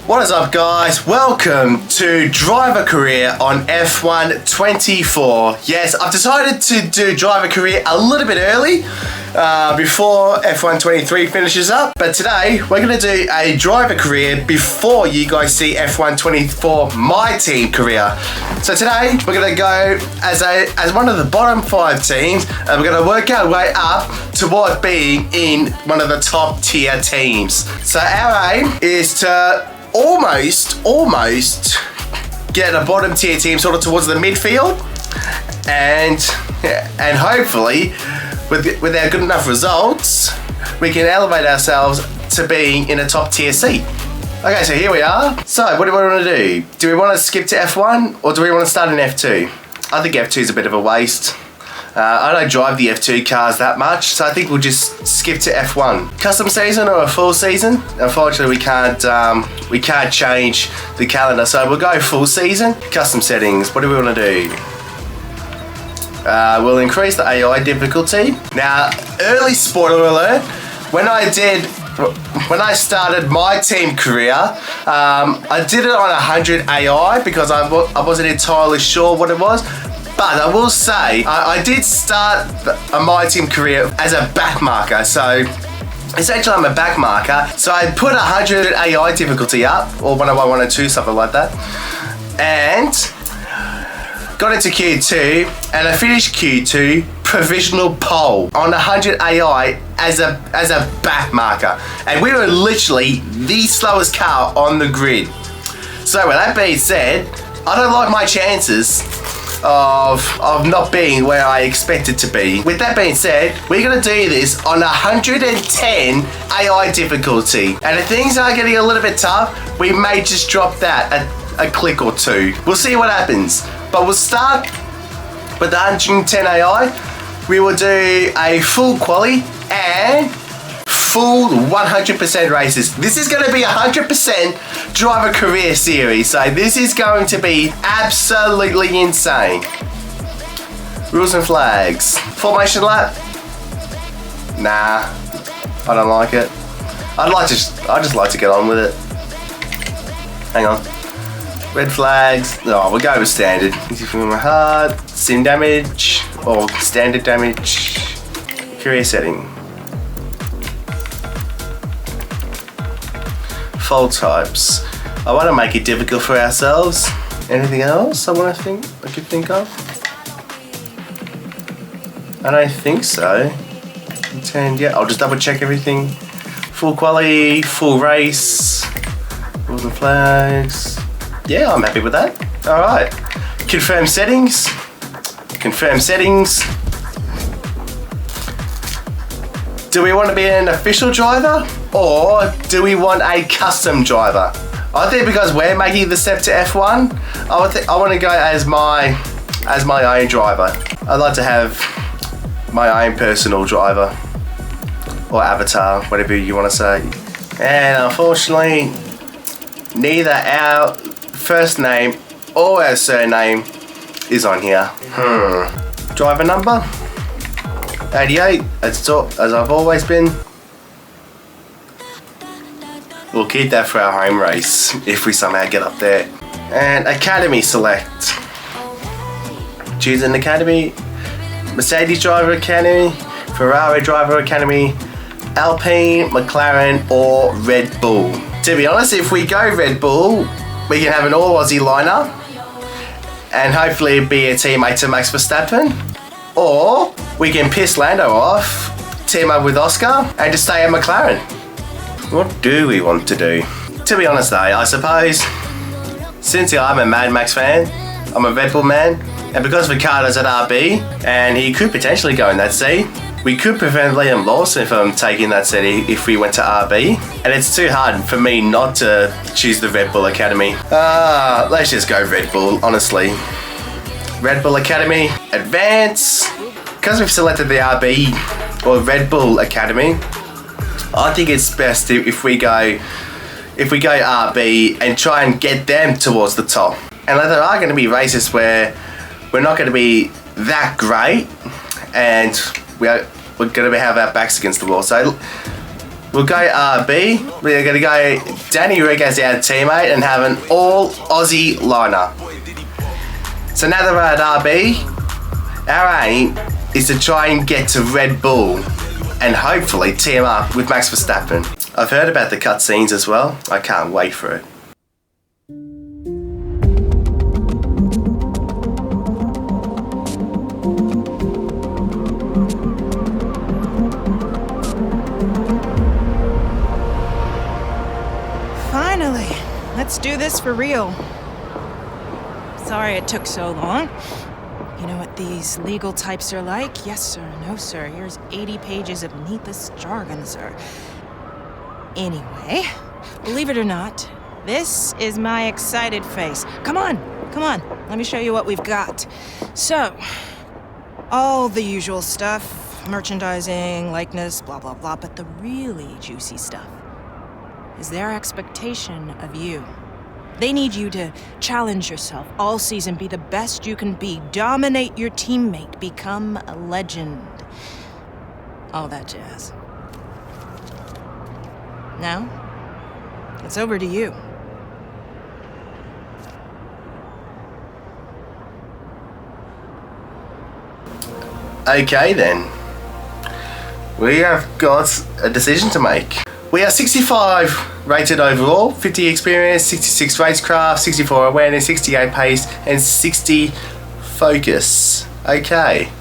What is up, guys? Welcome to driver career on F1 24. Yes, I've decided to do driver career a little bit early before F1 23 finishes up, but today we're going to do a driver career before you guys see F1 24 my team career. So today we're going to go as one of the bottom 5 teams, and we're going to work our way up toward being in one of the top tier teams. So our aim is to almost get a bottom tier team sort of towards the midfield, and hopefully with our good enough results we can elevate ourselves to being in a top tier seat. Okay, so here we are. So what do we want to do? Do we want to skip to F1 or do we want to start in F2? I think F2 is a bit of a waste. I don't drive the F2 cars that much, so I think we'll just skip to F1. Custom season or a full season? Unfortunately, we can't change the calendar, so we'll go full season. Custom settings. What do we want to do? We'll increase the AI difficulty. Now, early spoiler alert. When I started my team career, I did it on 100 AI because I wasn't entirely sure what it was. But I will say, I did start my team career as a back marker, so essentially I'm a back marker. So I put 100 AI difficulty up, or 101, 102, something like that, and got into Q2, and I finished Q2 provisional pole on 100 AI as a back marker, and we were literally the slowest car on the grid. So with that being said, I don't like my chances of not being where I expected to be. With that being said, we're gonna do this on 110 AI difficulty, and if things are getting a little bit tough, we may just drop that a click or two. We'll see what happens, but we'll start with 110 AI. We will do a full quali and full 100% races. This is going to be 100% driver career series, so this is going to be absolutely insane. Rules and flags. Formation lap? Nah, I don't like it. I just like to get on with it. Hang on. Red flags. No, we'll go with standard. Easy for my heart. Sim damage or standard damage. Career setting. Fold types. I want to make it difficult for ourselves. Anything else I could think of? I don't think so. Yeah, I'll just double check everything. Full quality, full race, rules and flags. Yeah, I'm happy with that. All right. Confirm settings. Confirm settings. Do we want to be an official driver or do we want a custom driver? I think because we're making the step to F1, I want to go as my own driver. I'd like to have my own personal driver or avatar, whatever you want to say. And unfortunately, neither our first name or our surname is on here. Driver number? 88, as I've always been. We'll keep that for our home race if we somehow get up there. And Academy select. Choose an Academy. Mercedes Driver Academy, Ferrari Driver Academy, Alpine, McLaren or Red Bull. To be honest, if we go Red Bull, we can have an all Aussie lineup and hopefully be a teammate to Max Verstappen. Or we can piss Lando off, team up with Oscar, and just stay at McLaren. What do we want to do? To be honest though, I suppose, since I'm a Mad Max fan, I'm a Red Bull man, and because Ricciardo's at RB, and he could potentially go in that seat, we could prevent Liam Lawson from taking that seat if we went to RB, and it's too hard for me not to choose the Red Bull Academy. Let's just go Red Bull, honestly. Red Bull Academy, advance. Because we've selected the RB or Red Bull Academy, I think it's best if we go RB and try and get them towards the top. And there are going to be races where we're not going to be that great, and we're going to have our backs against the wall. So We'll go RB. We're going to go Danny Rigg as our teammate and have an all Aussie liner. So now that we're at RB, our aim is to try and get to Red Bull and hopefully team up with Max Verstappen. I've heard about the cutscenes as well. I can't wait for it. Finally, let's do this for real. Sorry it took so long. You know what these legal types are like? Yes, sir. No, sir. Here's 80 pages of needless jargon, sir. Anyway, believe it or not, this is my excited face. Come on, come on. Let me show you what we've got. So, all the usual stuff. Merchandising, likeness, blah, blah, blah. But the really juicy stuff is their expectation of you. They need you to challenge yourself all season, be the best you can be, dominate your teammate, become a legend. All that jazz. Now, it's over to you. Okay then. We have got a decision to make. We are 65 rated overall, 50 experience, 66 racecraft, 64 awareness, 68 pace, and 60 focus. Okay.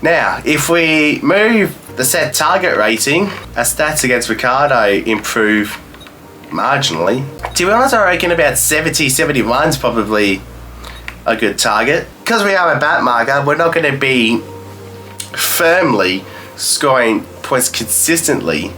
Now, if we move the set target rating, our stats against Ricardo improve marginally. To be honest, I reckon about 70, 71 is probably a good target. Because we are a bat marker, we're not going to be firmly scoring points consistently.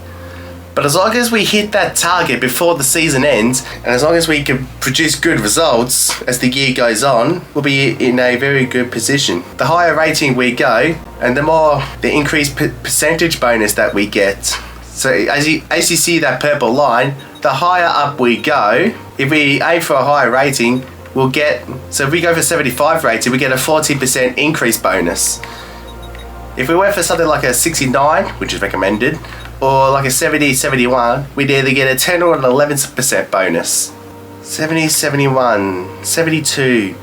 But as long as we hit that target before the season ends, and as long as we can produce good results as the year goes on, we'll be in a very good position. The higher rating we go, and the more the increased percentage bonus that we get. So as you see that purple line, the higher up we go, if we aim for a higher rating, we'll get, so if we go for 75 rating, we get a 40% increase bonus. If we went for something like a 69, which is recommended, or like a 70, 71, we'd either get a 10 or an 11% bonus. 70, 71, 72,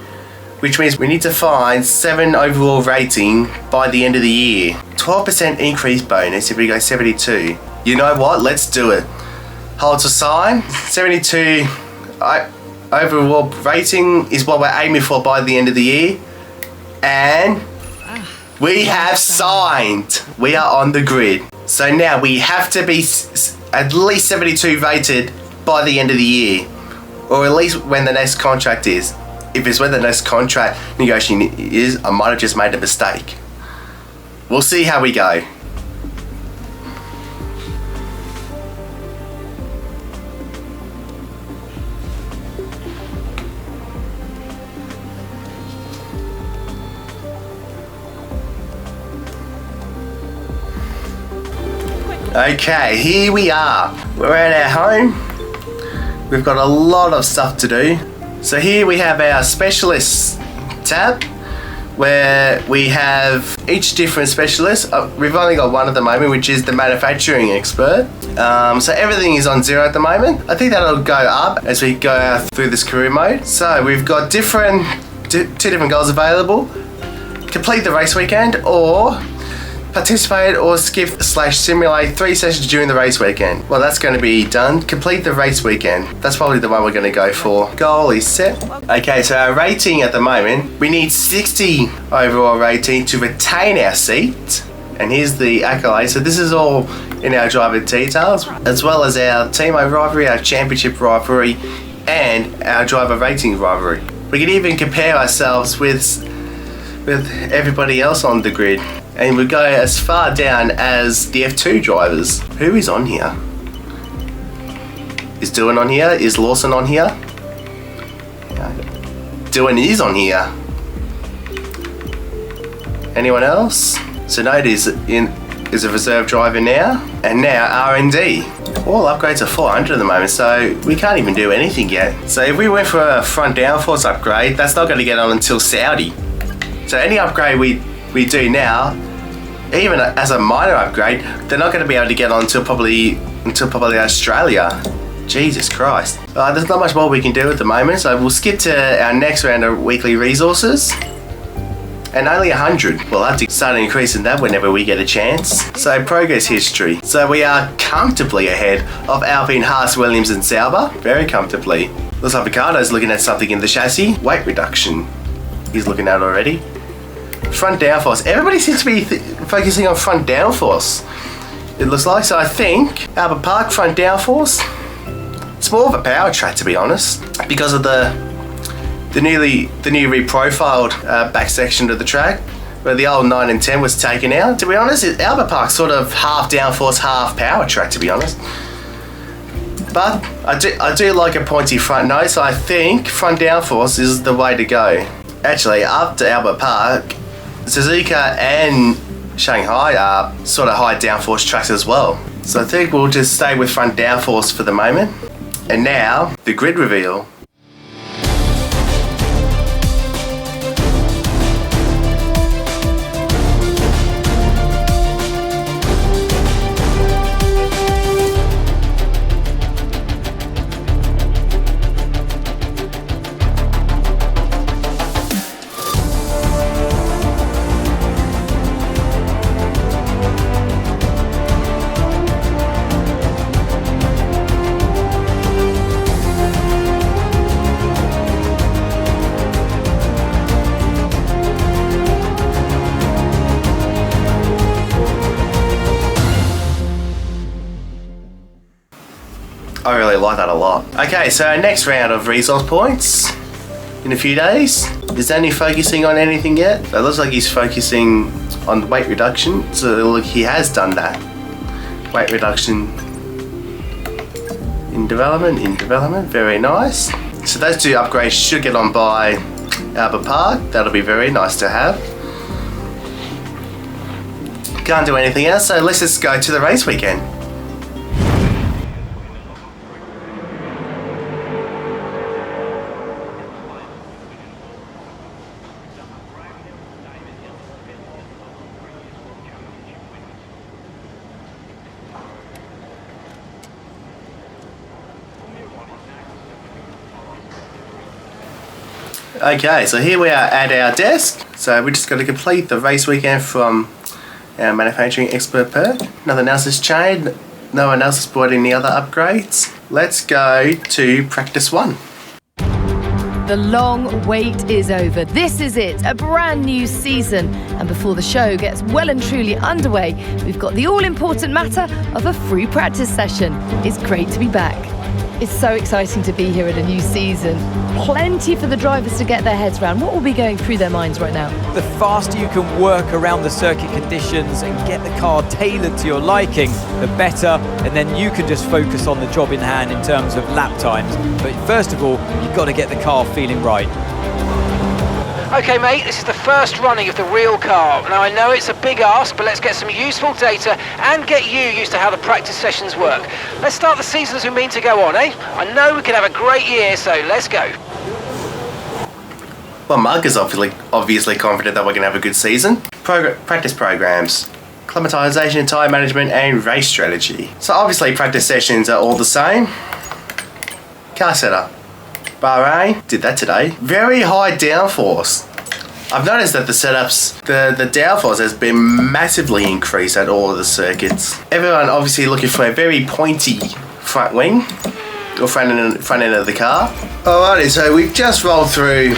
which means we need to find 7 overall rating by the end of the year. 12% increase bonus if we go 72. You know what? Let's do it. Hold to sign. 72 overall rating is what we're aiming for by the end of the year. And we have signed. We are on the grid. So now we have to be at least 72 rated by the end of the year. Or at least when the next contract is. If it's when the next contract negotiation is, I might have just made a mistake. We'll see how we go. Okay, here we are. We're at our home. We've got a lot of stuff to do. So here we have our specialists tab, where we have each different specialist. We've only got one at the moment, which is the manufacturing expert. So everything is on 0 at the moment. I think that'll go up as we go through this career mode. So we've got two different goals available. Complete the race weekend, or participate or skip/simulate 3 sessions during the race weekend. Well, that's going to be done. Complete the race weekend. That's probably the one we're going to go for. Goal is set. Okay, so our rating at the moment, we need 60 overall rating to retain our seat. And here's the accolade. So this is all in our driver details, as well as our team rivalry, our championship rivalry, and our driver rating rivalry. We can even compare ourselves with everybody else on the grid. And we go as far down as the F2 drivers. Who is on here? Is Doohan on here? Is Lawson on here? Doohan is on here. Anyone else? Sonoda is a reserve driver now. And now R&D. All upgrades are 400 at the moment, so we can't even do anything yet. So if we went for a front downforce upgrade, that's not going to get on until Saudi. So any upgrade we do now even as a minor upgrade, they're not going to be able to get on until probably Australia. Jesus Christ. There's not much more we can do at the moment, so we'll skip to our next round of weekly resources. And only 100. We'll have to start increasing that whenever we get a chance. So progress history. So we are comfortably ahead of Alpine, Haas, Williams and Sauber. Very comfortably. Looks like Ricardo's looking at something in the chassis. Weight reduction. He's looking at already. Front downforce. Everybody seems to be focusing on front downforce, it looks like. So I think Albert Park front downforce, it's more of a power track, to be honest, because of the new reprofiled back section of the track, where the old 9 and 10 was taken out. To be honest, Albert Park's sort of half downforce, half power track, to be honest. But I do like a pointy front nose, so I think front downforce is the way to go. Actually, up to Albert Park, Suzuka and Shanghai are sort of high downforce tracks as well. So I think we'll just stay with front downforce for the moment. And now, the grid reveal. I really like that a lot. Okay, so next round of resource points in a few days. Is Danny focusing on anything yet? It looks like he's focusing on weight reduction. So look, he has done that. Weight reduction in development, very nice. So those two upgrades should get on by Albert Park. That'll be very nice to have. Can't do anything else, so let's just go to the race weekend. Okay, so here we are at our desk. So we're just going to complete the race weekend from our manufacturing expert perk. Nothing else has changed. No one else has brought any other upgrades. Let's go to practice 1. The long wait is over. This is it, a brand new season. And before the show gets well and truly underway, we've got the all-important matter of a free practice session. It's great to be back. It's so exciting to be here at a new season. Plenty for the drivers to get their heads around. What will be going through their minds right now? The faster you can work around the circuit conditions and get the car tailored to your liking, the better. And then you can just focus on the job in hand in terms of lap times. But first of all, you've got to get the car feeling right. Okay mate, this is the first running of the real car. Now I know it's a big ask, but let's get some useful data and get you used to how the practice sessions work. Let's start the season as we mean to go on, eh? I know we can have a great year, so let's go. Well, Mark is obviously confident that we're going to have a good season. Practice programs, climatization, tyre management and race strategy. So obviously practice sessions are all the same. Car setup. Bahrain, did that today. Very high downforce. I've noticed that the setups, the downforce has been massively increased at all of the circuits. Everyone obviously looking for a very pointy front wing, or front end of the car. Alrighty, so we've just rolled through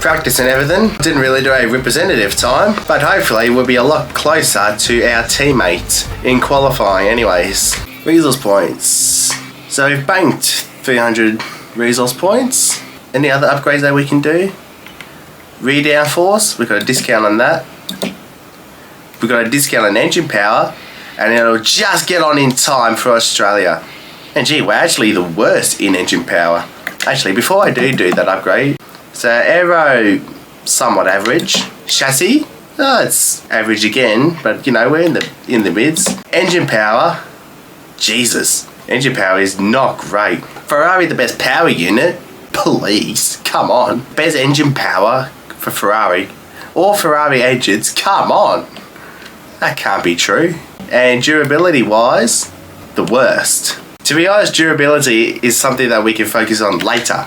practice and everything. Didn't really do a representative time, but hopefully we'll be a lot closer to our teammates in qualifying anyways. Resource points. So we've banked 300 resource points. Any other upgrades that we can do? Rear downforce, we've got a discount on that. We've got a discount on engine power, and it'll just get on in time for Australia. And gee, we're actually the worst in engine power. Actually, before I do that upgrade, so aero, somewhat average. Chassis, it's average again, but you know, we're in the mids. Engine power, Jesus. Engine power is not great. Ferrari the best power unit? Please, come on. Best engine power for Ferrari. Or Ferrari engines, come on. That can't be true. And durability wise, the worst. To be honest, durability is something that we can focus on later.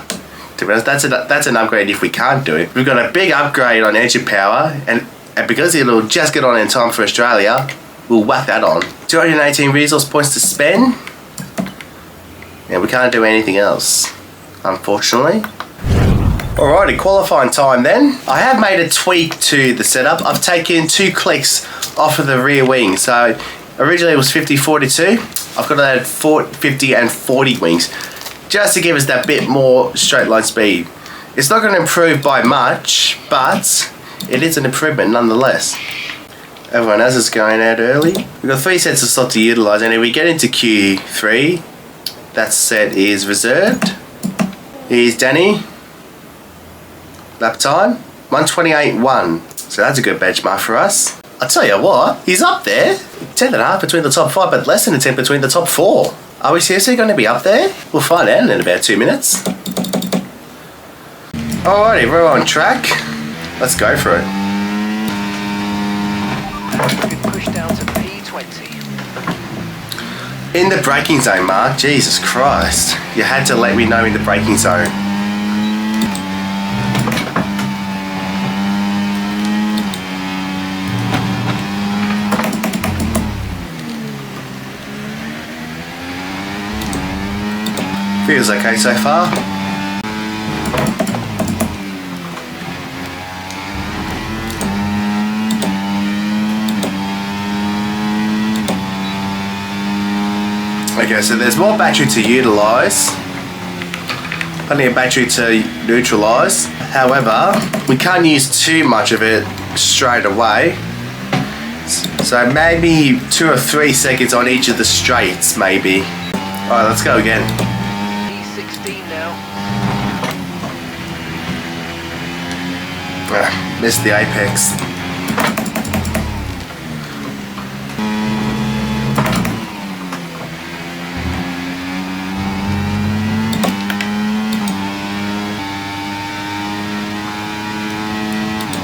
To be honest, that's an upgrade if we can't do it. We've got a big upgrade on engine power, and because it'll just get on in time for Australia, we'll whack that on. 218 resource points to spend. And we can't do anything else, unfortunately. Alrighty, qualifying time then. I have made a tweak to the setup. I've taken 2 clicks off of the rear wing. So originally it was 50-42. I've got to add 50 and 40 wings just to give us that bit more straight line speed. It's not going to improve by much, but it is an improvement nonetheless. Everyone else is going out early. We've got 3 sets of slots to utilise, and if we get into Q3, that set is reserved. Here's Danny. Lap time 1:28.1. So that's a good benchmark for us. I'll tell you what, he's up there. 10.5 between the top 5, but less than a 10 between the top 4. Are we seriously going to be up there? We'll find out in about 2 minutes. Alrighty, we're on track. Let's go for it. Good push down to P20. In the braking zone, Mark. Jesus Christ. You had to let me know in the braking zone. Feels okay so far. Okay, so there's more battery to utilise. Plenty of battery to neutralise. However, we can't use too much of it straight away. So maybe 2 or 3 seconds on each of the straights, maybe. Alright, let's go again. Missed the apex.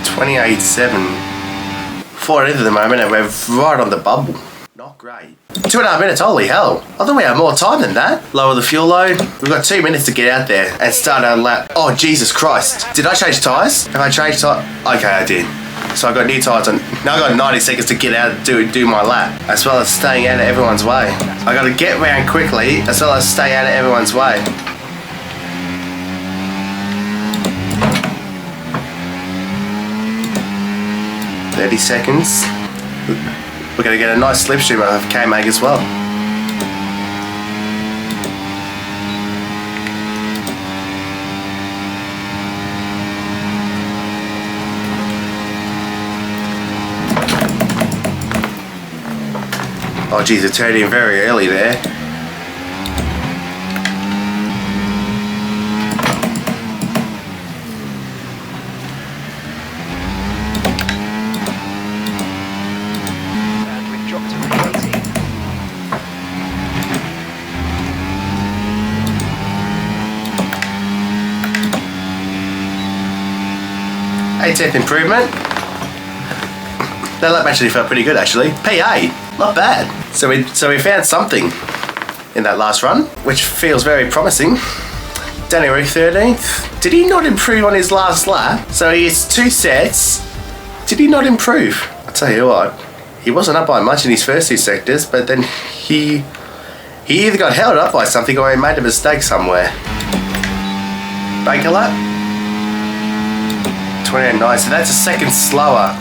$28.7. 4 at the moment, and we're right on the bubble. Not great. 2.5 minutes, holy hell. I thought we had more time than that. Lower the fuel load. We've got 2 minutes to get out there and start our lap. Oh, Jesus Christ. Did I change tyres? Have I changed tyres? Okay, I did. So I got new tyres on. Now I got 90 seconds to get out and do my lap, as well as staying out of everyone's way. I got to get round quickly, as well as stay out of everyone's way. $30 seconds. We're going to get a nice slipstream of K-Mag as well. Oh geez, it turned in very early there. And we've dropped to P18. 18th improvement. That lap actually felt pretty good actually. P8, not bad. So we found something in that last run, which feels very promising. January 13th. Did he not improve on his last lap? So he has 2 sets. Did he not improve? I'll tell you what, he wasn't up by much in his first 2 sectors, but then he either got held up by something or he made a mistake somewhere. Baker lap. 29, so that's a second slower.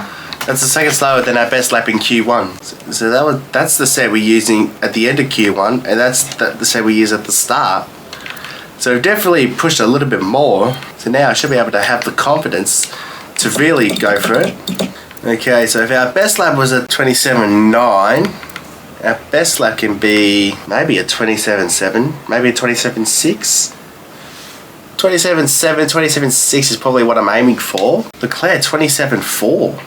That's a second slower than our best lap in Q1. So that's the set we're using at the end of Q1, and that's the set we use at the start. So we've definitely pushed a little bit more. So now I should be able to have the confidence to really go for it. Okay, so if our best lap was at 27.9, our best lap can be maybe a 27.7, maybe a 27.6. 27.7, 27.6 is probably what I'm aiming for. Leclerc 27.4.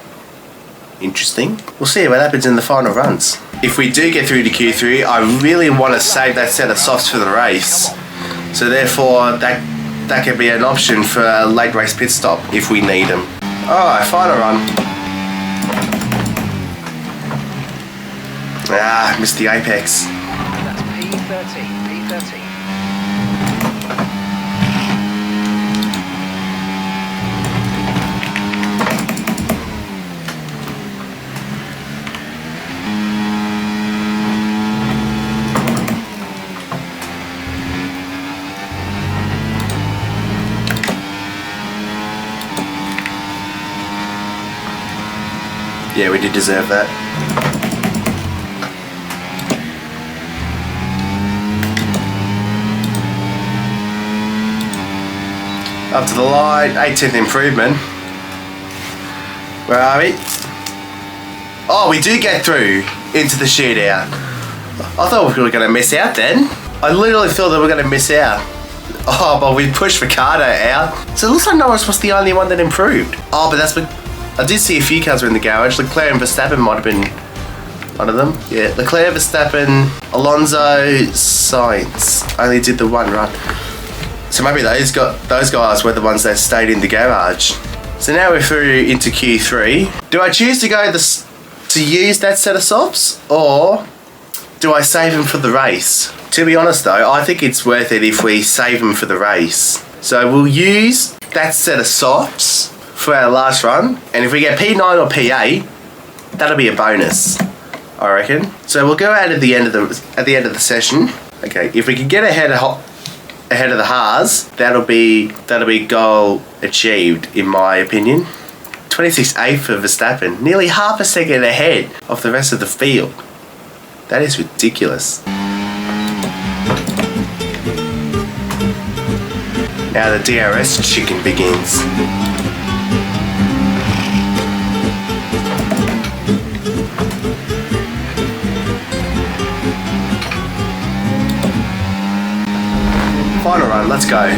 Interesting. We'll see what happens in the final runs. If we do get through to Q3, I really want to save that set of softs for the race. So therefore, that could be an option for a late race pit stop if we need them. Alright, final run. Ah, missed the apex. That's P13. Yeah, we did deserve that. Up to the line, 18th improvement. Where are we? Oh, we do get through into the shootout. I thought we were going to miss out then. I literally thought that we were going to miss out. Oh, but we pushed Ricardo out. So it looks like Norris was the only one that improved. Oh, but that's... I did see a few cars were in the garage. Leclerc and Verstappen might have been one of them. Yeah, Leclerc, Verstappen, Alonso, Sainz only did the one run. So maybe those guys were the ones that stayed in the garage. So now we're through into Q3. Do I choose to go to use that set of softs, or do I save them for the race? To be honest though, I think it's worth it if we save them for the race. So we'll use that set of softs for our last run, and if we get P9 or P8, that'll be a bonus, I reckon. So we'll go out at the end of the session. Okay, if we can get ahead of the Haas, that'll be goal achieved in my opinion. 26.8 for Verstappen, nearly half a second ahead of the rest of the field. That is ridiculous. Now the DRS chicken begins. Final run, let's go.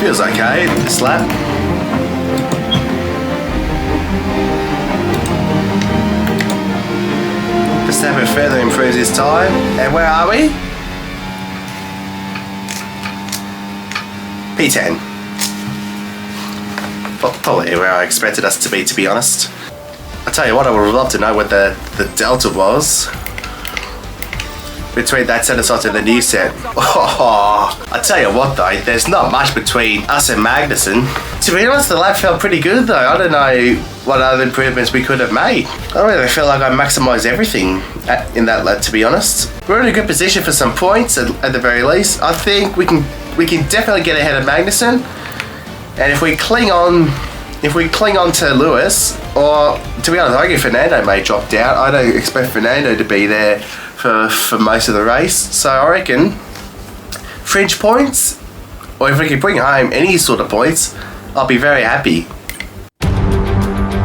Feels okay, this lap. Verstappen further improves his time. And where are we? P10. Probably where I expected us to be honest. I tell you what, I would love to know what the delta was between that set of softs and the new set. Oh, I tell you what though, there's not much between us and Magnussen. To be honest, the lap felt pretty good though. I don't know what other improvements we could have made. I don't really feel like I maximised everything in that lap, to be honest. We're in a good position for some points at the very least. I think we can definitely get ahead of Magnussen, and if we cling on to Lewis, or to be honest, I think Fernando may drop down. I don't expect Fernando to be there for most of the race, so I reckon fringe points, or if we can bring home any sort of points, I'll be very happy.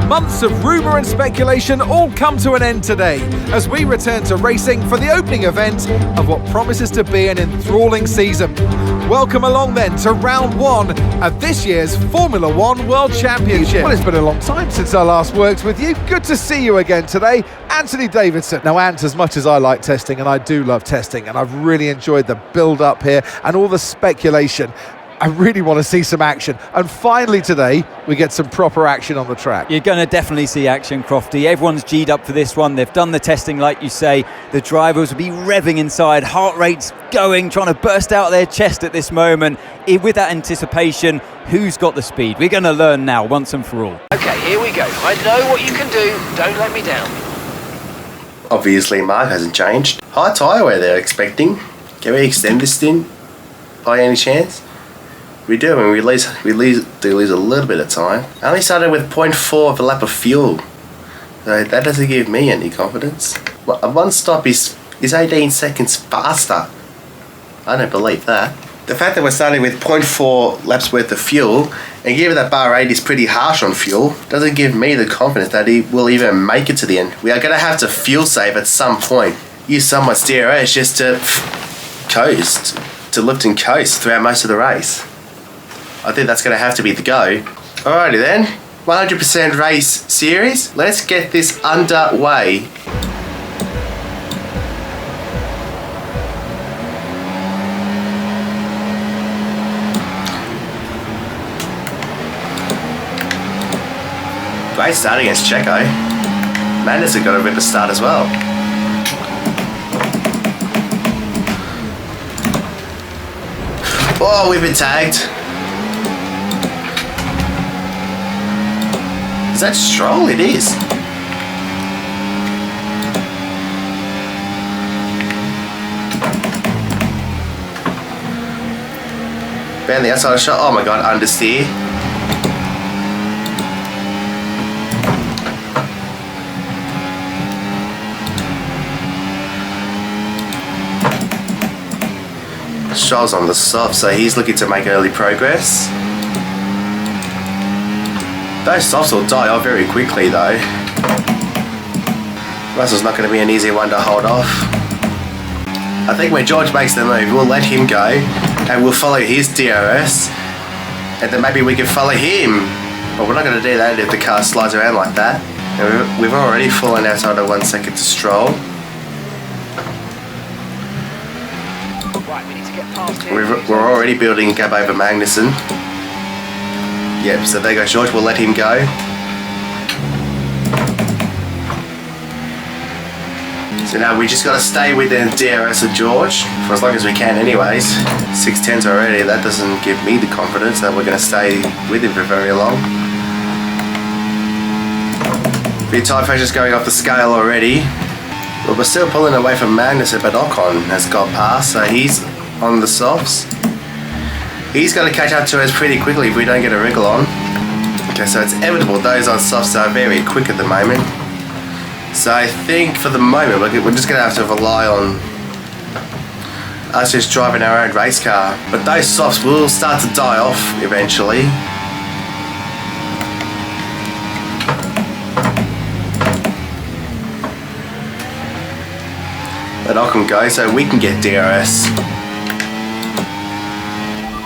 Months of rumour and speculation all come to an end today as we return to racing for the opening event of what promises to be an enthralling season. Welcome along then to round one of this year's Formula One World Championship. Well, it's been a long time since I last worked with you. Good to see you again today, Anthony Davidson. Now, Ant, as much as I like testing, and I do love testing, and I've really enjoyed the build-up here and all the speculation, I really want to see some action. And finally today, we get some proper action on the track. You're going to definitely see action, Crofty. Everyone's G'd up for this one. They've done the testing, like you say. The drivers will be revving inside, heart rates going, trying to burst out their chest at this moment. With that anticipation, who's got the speed? We're going to learn now, once and for all. Okay, here we go. I know what you can do. Don't let me down. Obviously, Mark hasn't changed. High tyre wear they're expecting. Can we extend this stint by any chance? We do, and we lose a little bit of time. I only started with 0.4 of a lap of fuel. So that doesn't give me any confidence. One stop is 18 seconds faster. I don't believe that. The fact that we're starting with 0.4 laps worth of fuel, and given that Bahrain is pretty harsh on fuel, doesn't give me the confidence that he will even make it to the end. We are going to have to fuel save at some point. Use someone's DRS just to coast, to lift and coast throughout most of the race. I think that's going to have to be the go. Alrighty then. 100% race series. Let's get this underway. Great start against Checo. Madness got a bit of a start as well. Oh, we've been tagged. Is that Stroll? It is. Found the outside shot. Oh my god, understeer. Stroll's on the soft, so he's looking to make early progress. Those softs will die off very quickly though. Russell's not going to be an easy one to hold off. I think when George makes the move, we'll let him go and we'll follow his DRS, and then maybe we can follow him. But we're not going to do that if the car slides around like that. And we've already fallen outside of 1 second to Stroll. We're already building a gap over Magnussen. Yep, so there goes George, we'll let him go. So now we just got to stay within DRS of George for as long as we can anyways. 610s already, that doesn't give me the confidence that we're going to stay with him for very long. A few tyre pressures going off the scale already. But we're still pulling away from Magnussen, but Ocon has got past, so he's on the softs. He's going to catch up to us pretty quickly if we don't get a wriggle on. Okay, so it's inevitable those on softs are very quick at the moment. So I think for the moment we're just going to have to rely on us just driving our own race car. But those softs will start to die off eventually. Let Ocon go so we can get DRS.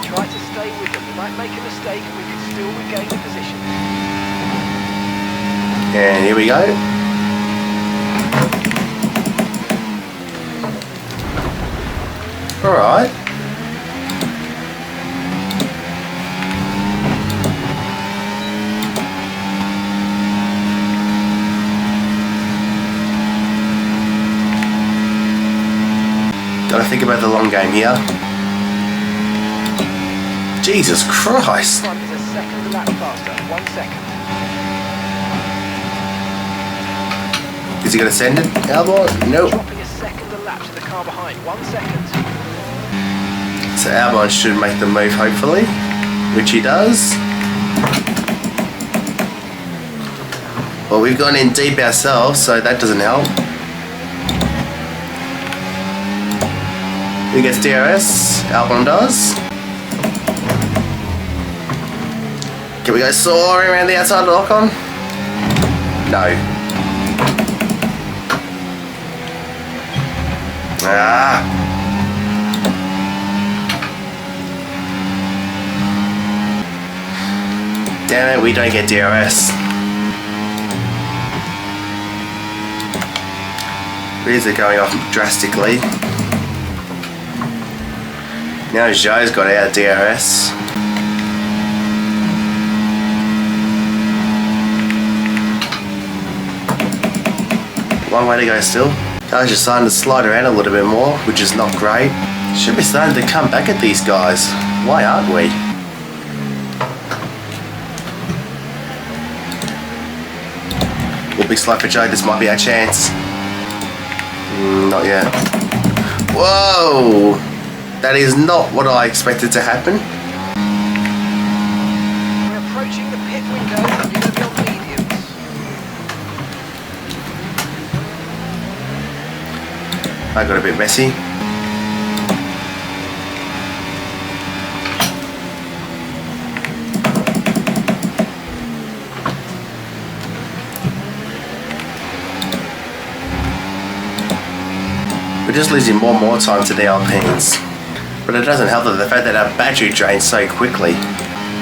Try to stay with them. We might make a mistake and we can still regain the position. And here we go. Alright. Gotta think about the long game here. Jesus Christ! Time is a second lap faster. 1 second. Is he gonna send it? Albon? Nope. Dropping a second a lap to the car behind. 1 second. So Albon should make the move hopefully, which he does. Well, we've gone in deep ourselves, so that doesn't help. Who gets DRS? Albon does. Can we go soaring around the outside of Ocon? No. Ah. Damn it, we don't get DRS. Rears are going off drastically. Now Zhou's got out of DRS. Long way to go still. Cars just starting to slide around a little bit more, which is not great. Should be starting to come back at these guys. Why aren't we? We'll be slow for Joe, this might be our chance. Not yet. Whoa! That is not what I expected to happen. I got a bit messy. We're just losing more and more time to the Alpines. But it doesn't help the fact that our battery drains so quickly.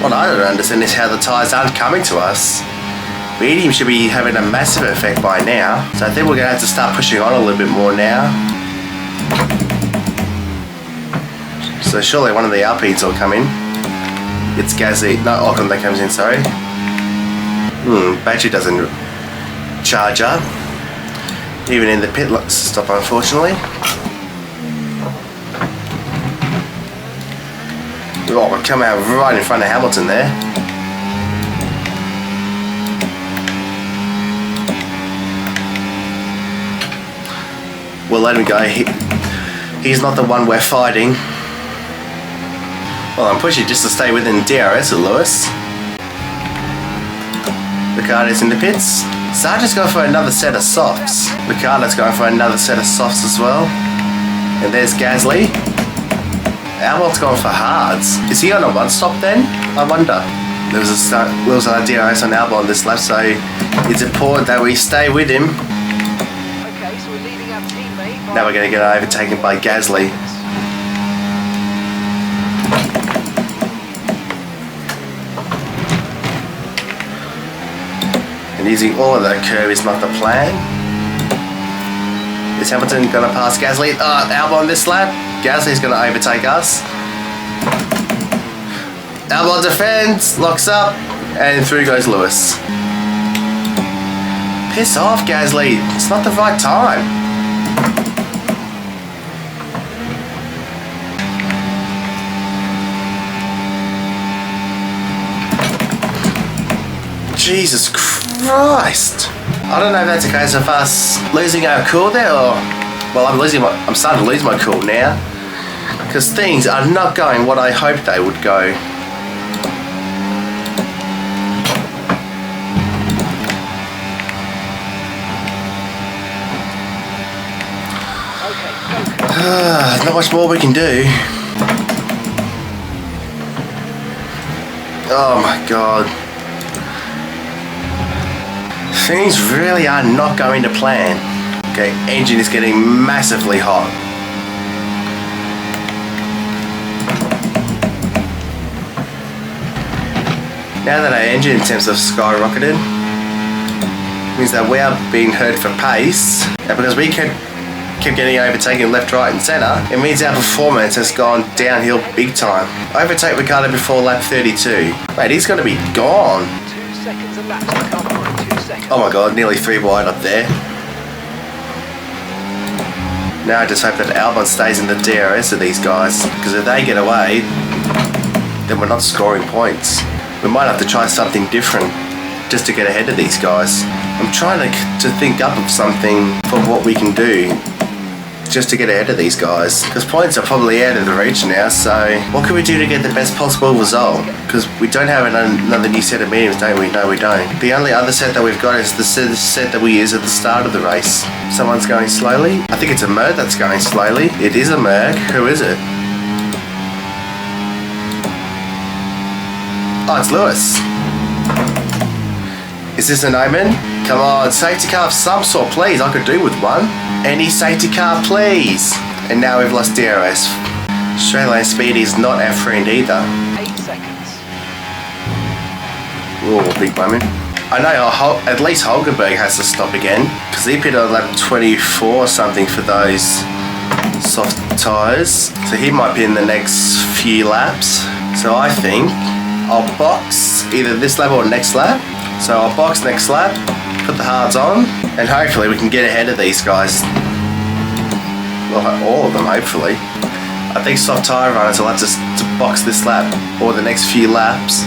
What I don't understand is how the tyres aren't coming to us. Medium should be having a massive effect by now, so I think we're going to have to start pushing on a little bit more now. So surely one of the Alpines will come in. It's Gasly, no, Ocon that comes in, sorry. Battery doesn't charge up. Even in the pit stop, unfortunately. Oh, we've come out right in front of Hamilton there. We'll let him go. He's not the one we're fighting. Well, I'm pushing just to stay within DRS of Lewis. Ricciardo's in the pits. Sargent's going for another set of softs. Ricciardo's going for another set of softs as well. And there's Gasly. Albon's going for hards. Is he on a one-stop then? I wonder. There was a DRS on Albon this lap, so it's important that we stay with him. Okay, so we're leading our teammate. Now we're going to get overtaken by Gasly. And using all of that curve is not the plan. Is Hamilton going to pass Gasly? Albon this lap. Gasly's going to overtake us. Albon defends, locks up, and through goes Lewis. Piss off, Gasly. It's not the right time. Jesus Christ. I don't know if that's a case of us losing our cool there, or... Well, I'm starting to lose my cool now. Because things are not going what I hoped they would go. Not much more we can do. Oh my god. Things really are not going to plan. Okay, engine is getting massively hot. Now that our engine temps have skyrocketed, means that we are being hurt for pace, and because we kept getting overtaken left, right and centre, it means our performance has gone downhill big time. Overtake Ricciardo before lap 32. Mate, he's going to be gone. 2 seconds a lap, so come on, 2 seconds. Oh my god, nearly 3 wide up there. Now I just hope that Albon stays in the DRS of these guys, because if they get away, then we're not scoring points. We might have to try something different just to get ahead of these guys. I'm trying to think up of something for what we can do just to get ahead of these guys, because points are probably out of the reach now. So what can we do to get the best possible result? Because we don't have another new set of mediums, don't we? No, we don't. The only other set that we've got is the set that we use at the start of the race. Someone's going slowly. I think it's a Merc that's going slowly. It is a Merc. Who is it? Oh, it's Lewis. Is this an omen? Come on, safety car of some sort, please. I could do with one. Any safety car, please. And now we've lost DRS. Straight lane speed is not our friend either. 8 seconds. Oh, big moment. I know at least Hulkenberg has to stop again, because he pitted on lap 24 or something for those soft tyres. So he might be in the next few laps. So I think I'll box either this lap or next lap. So I'll box next lap, put the hards on, and hopefully we can get ahead of these guys. Well, all of them, hopefully. I think soft tyre runners will have to box this lap or the next few laps.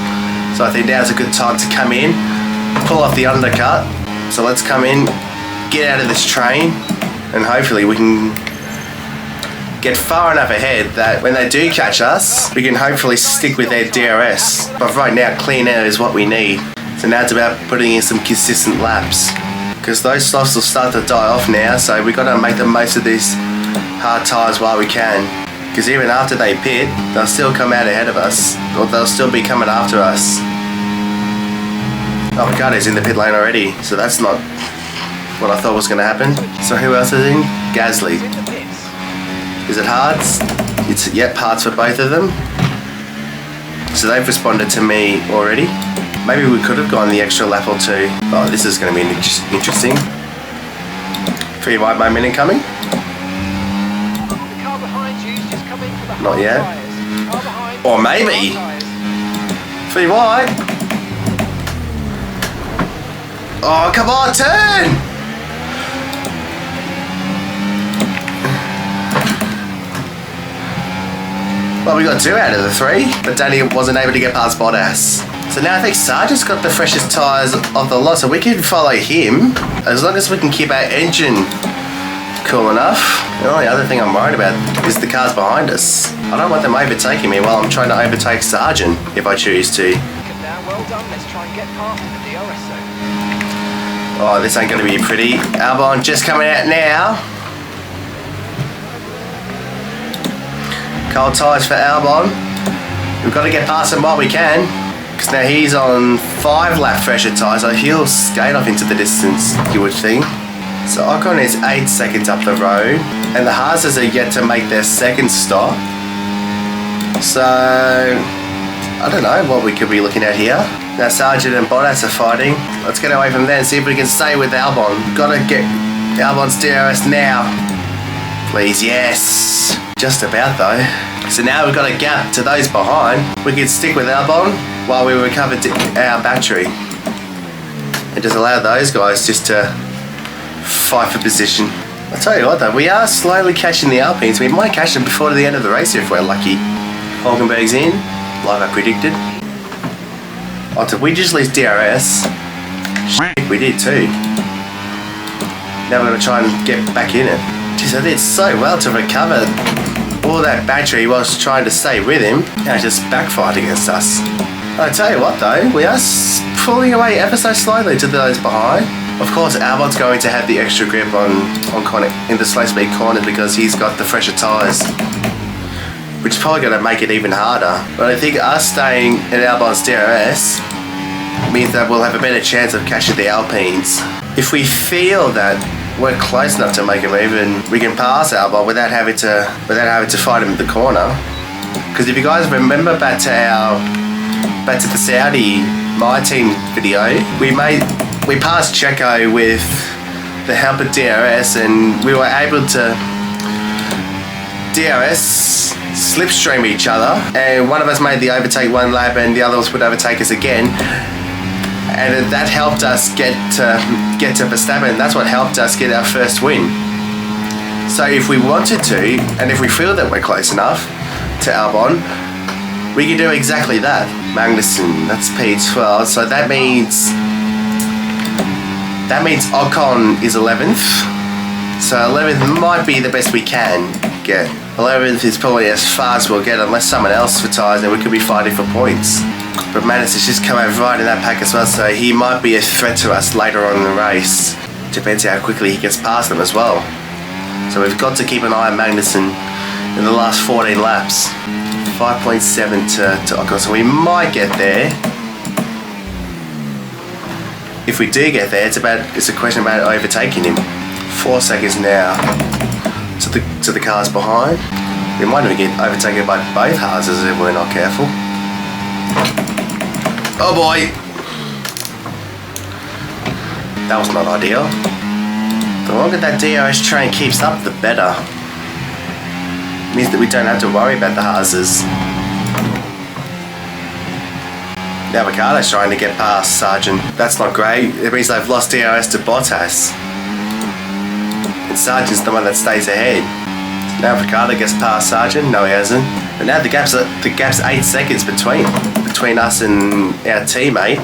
So I think now's a good time to come in, pull off the undercut. So let's come in, get out of this train, and hopefully we can get far enough ahead that when they do catch us, we can hopefully stick with their DRS. But right now, clean air is what we need. So now it's about putting in some consistent laps, because those softs will start to die off now, so we've got to make the most of this hard tyres while we can. Because even after they pit, they'll still come out ahead of us. Or they'll still be coming after us. Oh, Ricardo's in the pit lane already. So that's not what I thought was going to happen. So who else is in? Gasly. Is it hards? It's, yep, hards for both of them. So they've responded to me already. Maybe we could have gone the extra lap or two. Oh, this is going to be interesting. Free wide moment incoming. Not yet. Or maybe. Free wide. Oh, come on, turn! Well, we got 2 out of the 3, but Danny wasn't able to get past Bottas. So now I think Sargent's got the freshest tyres of the lot, so we can follow him as long as we can keep our engine cool enough. The only other thing I'm worried about is the cars behind us. I don't want them overtaking me while I'm trying to overtake Sargent if I choose to. Well done. Let's try and get past the DRS zone. Oh, this ain't going to be pretty. Albon just coming out now. Cold tyres for Albon. We've got to get past him while we can. Because now he's on 5 lap fresher tyres, so he'll skate off into the distance, you would think. So Ocon is 8 seconds up the road. And the Haas's are yet to make their second stop. So, I don't know what we could be looking at here. Now Sargent and Bottas are fighting. Let's get away from there and see if we can stay with Albon. Gotta get Albon's DRS now. Please, yes. Just about though. So now we've got a gap to those behind. We can stick with Albon while we recover our battery. And just allow those guys just to fight for position. I'll tell you what though, we are slowly catching the Alpines. We might catch them before the end of the race if we're lucky. Hulkenberg's in, like I predicted. Oh, did we just lose DRS? Shit, we did too. Now we're going to try and get back in it. Jeez, I did so well to recover all that battery whilst trying to stay with him. Now it just backfired against us. I'll tell you what though, we are pulling away ever so slowly to those behind. Of course, Albon's going to have the extra grip on in the slow speed corners because he's got the fresher tyres, which is probably going to make it even harder. But I think us staying in Albon's DRS means that we'll have a better chance of catching the Alpines. If we feel that we're close enough to make a move and we can pass Albon without having to fight him in the corner. Because if you guys remember back to the Saudi My Team video, we passed Checo with the help of DRS and we were able to DRS slipstream each other, and one of us made the overtake 1 lap and the others would overtake us again, and that helped us get to Verstappen. That's what helped us get our first win. So if we wanted to, and if we feel that we're close enough to Albon, we can do exactly that. Magnussen, that's P12, so that means Ocon is 11th. So 11th might be the best we can get. 11th is probably as far as we'll get unless someone else retires and we could be fighting for points. But Manus has just come over right in that pack as well, so he might be a threat to us later on in the race. Depends how quickly he gets past them as well. So we've got to keep an eye on Magnussen in the last 14 laps. 5.7 to Ocon, so we might get there. If we do get there, it's a question about overtaking him. 4 seconds now to the cars behind. We might even get overtaken by both Haases if we're not careful. Oh boy! That was not ideal. The longer that DRS train keeps up, the better. It means that we don't have to worry about the Haases. Now Ricciardo's trying to get past Sargent. That's not great. It means they've lost DRS to Bottas. And Sargent's the one that stays ahead. So now Ricciardo gets past Sargent. No, he hasn't. But now the gap's 8 seconds between us and our teammate.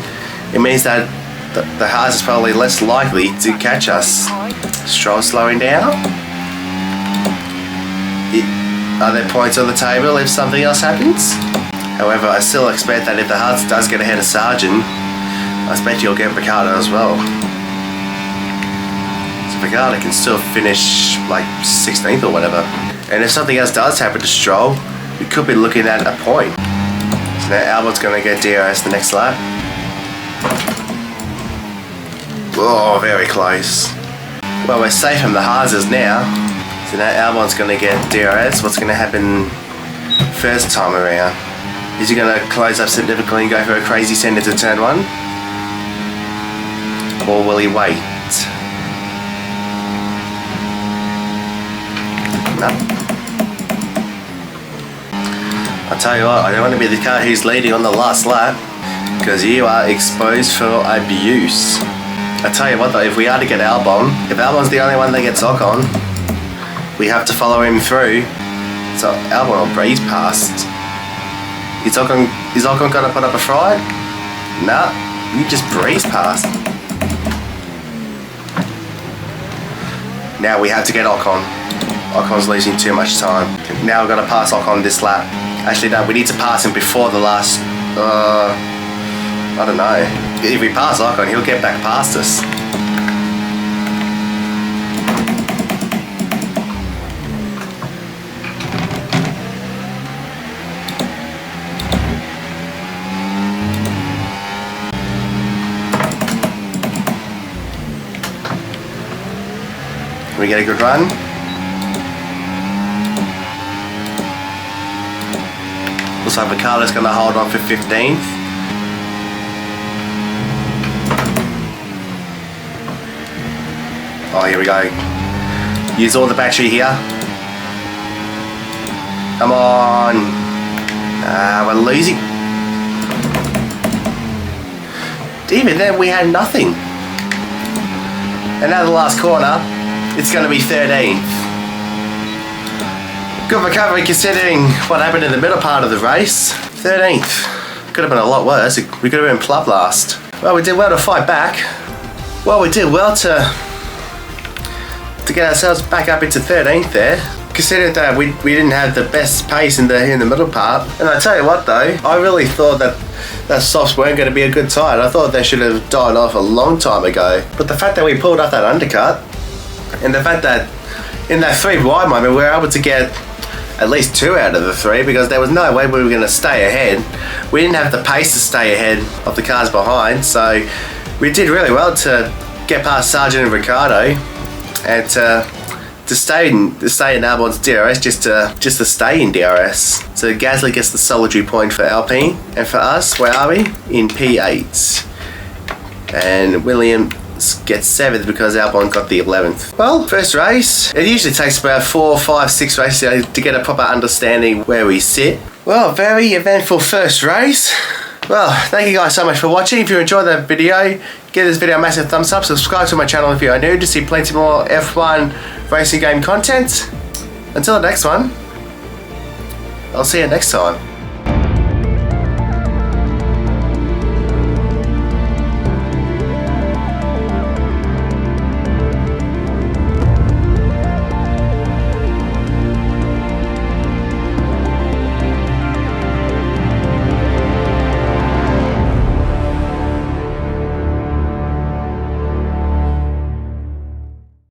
It means that the Haas is probably less likely to catch us. Stroll slowing down. Are there points on the table if something else happens? However, I still expect that if the Haas does get ahead of Sargent, I expect you'll get Ricciardo as well. So Ricciardo can still finish like 16th or whatever. And if something else does happen to Stroll, we could be looking at a point. So now Albon's going to get DRS the next lap. Oh, very close. Well, we're safe from the hazards now. So now Albon's going to get DRS. What's going to happen first time around? Is he going to close up significantly and go for a crazy send into turn 1? Or will he wait? No. I'll tell you what, I don't want to be the car who's leading on the last lap, because you are exposed for abuse. I tell you what though, if we are to get Albon, if Albon's the only one that gets Ocon, we have to follow him through. So Albon will breeze past. Is Ocon gonna put up a fight? Nah, you just breeze past. Now we have to get Ocon. Ocon's losing too much time. Now we've got to pass Ocon this lap. Actually no, we need to pass him before the last, I don't know. If we pass Ocon, he'll get back past us. Can we get a good run? Looks like Ricardo's going to hold on for 15th. Oh, here we go. Use all the battery here. Come on. We're losing. Even then, we had nothing. And now the last corner, it's going to be 13th. Good recovery considering what happened in the middle part of the race. 13th. Could have been a lot worse. We could have been club last. Well, we did well to fight back. Well, we did well to get ourselves back up into 13th there. Considering that we didn't have the best pace in the middle part. And I tell you what though, I really thought that softs weren't going to be a good tire. I thought they should have died off a long time ago. But the fact that we pulled off that undercut, and the fact that in that 3 wide moment we were able to get at least 2 out of the 3, because there was no way we were going to stay ahead. We didn't have the pace to stay ahead of the cars behind, so we did really well to get past Sargent and Ricciardo, and to stay in Albon's DRS, just to stay in DRS. So Gasly gets the solitary point for Alpine, and for us, where are we? In P8. And Williams gets 7th because Albon got the 11th. Well, first race. It usually takes about 4, 5, 6 races to get a proper understanding where we sit. Well, very eventful first race. Well, thank you guys so much for watching. If you enjoyed that video, give this video a massive thumbs up. Subscribe to my channel if you are new to see plenty more F1 racing game content. Until the next one, I'll see you next time.